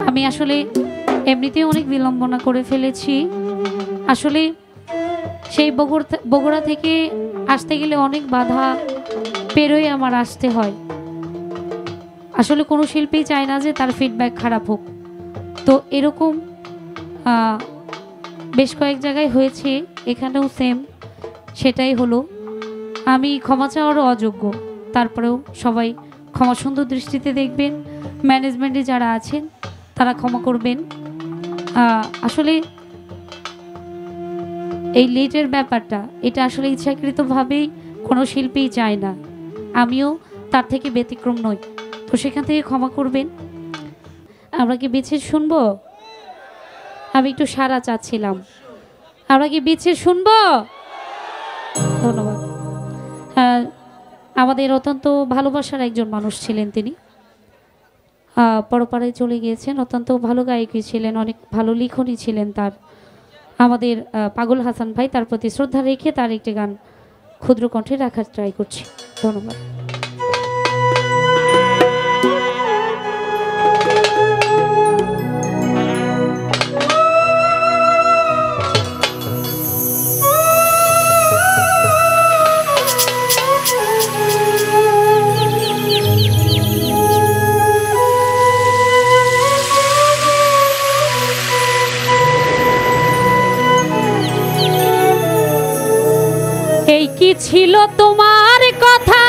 আমি আসলে এমনিতেই অনেক বিলম্বনা করে ফেলেছি। আসলে সেই বগুড়া থেকে আসতে গেলে অনেক বাধা পেরোয় আমার আসতে হয়। আসলে কোনো শিল্পী চায় না যে তার ফিডব্যাক খারাপ হোক, তো এরকম বেশ কয়েক জায়গায় হয়েছে, এখানেও সেম সেটাই হলো। আমি ক্ষমা চাওয়ারও অযোগ্য, তারপরেও সবাই ক্ষমা সুন্দর দৃষ্টিতে দেখবেন। ম্যানেজমেন্টে যারা আছেন তারা ক্ষমা করবেন। আসলে এই লেটের ব্যাপারটা এটা আসলে ইচ্ছাকৃতভাবেই কোনো শিল্পীই চায় না, আমিও তার থেকে ব্যতিক্রম নই, তো সেখান থেকে ক্ষমা করবেন। আমরা কি বিচ্ছেদ শুনবো? আমি একটু সাড়া চাচ্ছিলাম, আমরা কি বিচ্ছেদ শুনবো? ধন্যবাদ। আমাদের অত্যন্ত ভালোবাসার একজন মানুষ ছিলেন তিনি, পরপারে চলে গিয়েছেন। অত্যন্ত ভালো গায়কই ছিলেন, অনেক ভালো লিখনই ছিলেন তার। আমাদের পাগল হাসান ভাই, তার প্রতি শ্রদ্ধা রেখে তার একটি গান ক্ষুদ্র কণ্ঠে রাখার ট্রাই করছি। ধন্যবাদ। এই কি ছিল তোমার কথা,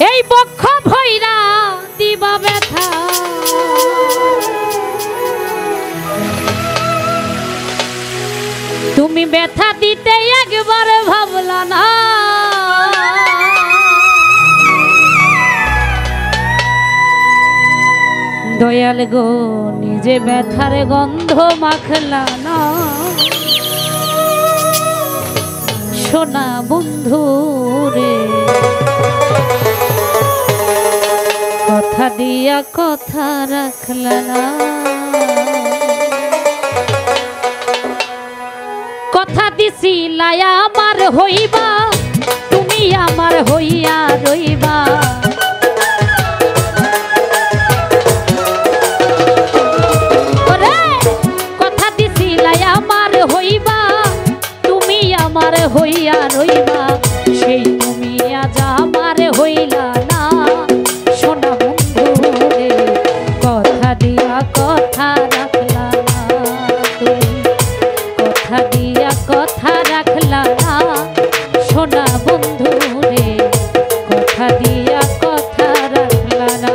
এই বক্ষ ভৈরা দিবা ব্যথা, তুমি ব্যথা দিতে একবার ভাবলা না, দয়াল গো নিজে ব্যথার গন্ধ মাখলা না, সোনা বন্ধু রে কথা দিয়া কথা রাখলা না, কথা দিছিলা আমার হইবা, তুমি আমার হইয়া রইবা, আমার হইয়া রইবা, সেই তুমি আজ আমার হইলা না, সোনা বন্ধু রে কথা দিয়া কথা রাখলা না, তুমি কথা দিয়া কথা রাখলা না, সোনা বন্ধু রে কথা দিয়া কথা রাখলা না।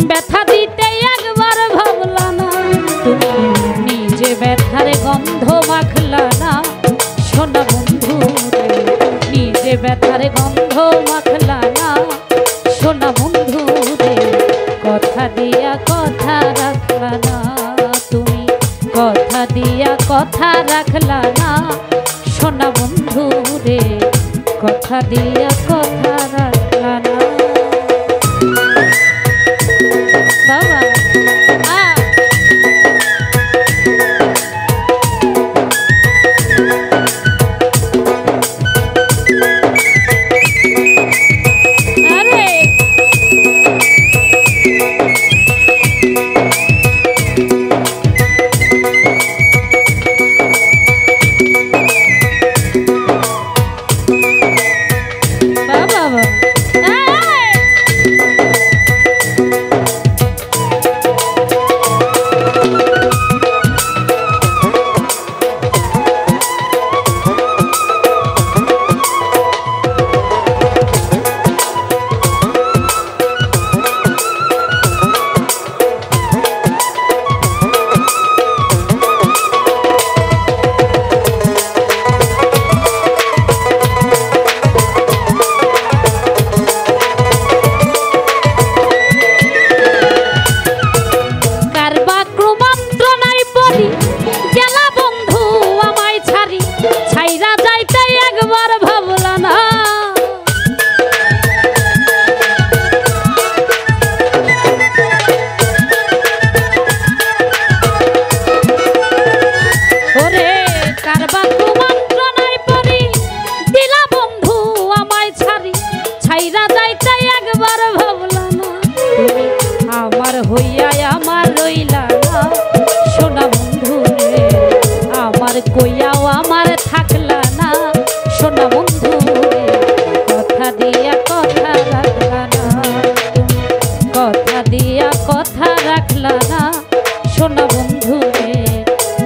ব্যথা দিতে একবার ভাবলা না, তুমি নিজে ব্যথার গন্ধ মাখলা না, সোনা বন্ধু রে নিজে ব্যথার গন্ধ মাখলা না, সোনা বন্ধু রে কথা দিয়া কথা রাখলা না, তুমি কথা দিয়া কথা রাখলা না, সোনা বন্ধু রে কথা দিয়া কথা রাখলা না। বাবা বাকু মন্ত্রণায় পড়ি দিলা বন্ধু আমায় ছাড়ি ছাইরা যাইতে একবার ভাবলা না তুমি আমার হইয়া আমার রইলা না সোনা বন্ধু রে আমার কইয়াও আমার থাকলা না সোনা বন্ধু রে কথা দিয়া কথা রাখলা না তুমি কথা দিয়া কথা রাখলা না সোনা বন্ধু রে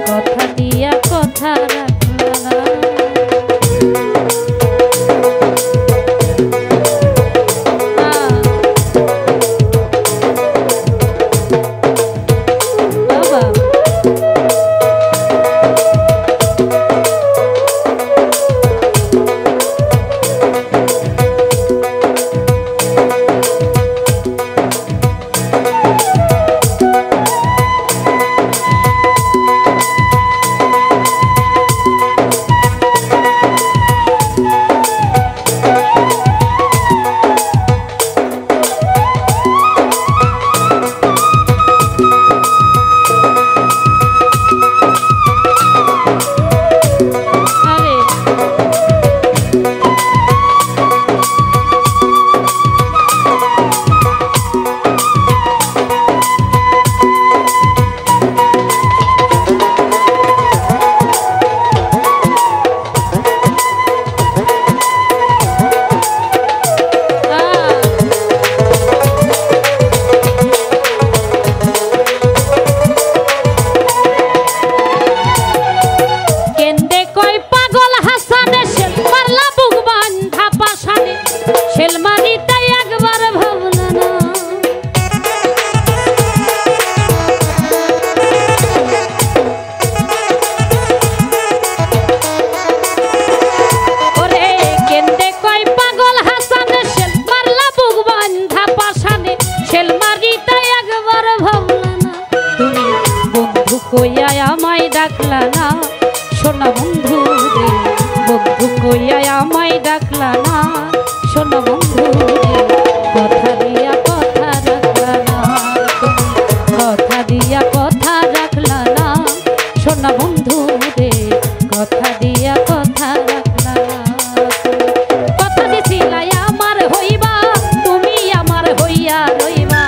কথা দিয়া কথা রাখলা না কইয়া আমায় ডাকলা না সোনা বন্ধু রে বন্ধু কইয়া আমায় ডাকলা না সোনা বন্ধু রে কথা দিয়া কথা রাখলা না কথা দিয়া কথা রাখলা না সোনা বন্ধু রে কথা দিয়া কথা রাখলা না কথা দিছিলা আমার হইবা তুমি আমার হইয়া রইবা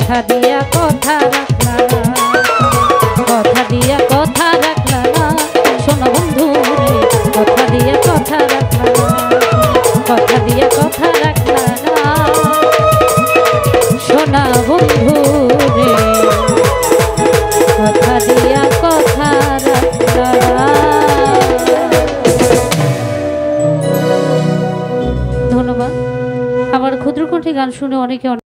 কথা দিয়া কথা রাখলা না কথা দিয়া কথা রাখলা না সোনা বন্ধু রে কথা দিয়া কথা রাখলা না কথা দিয়া কথা রাখলা না সোনা বন্ধু রে কথা দিয়া কথা রাখলা না। ধন্যবাদ। আমার ক্ষুদ্র কণ্ঠে গান শুনে অনেকে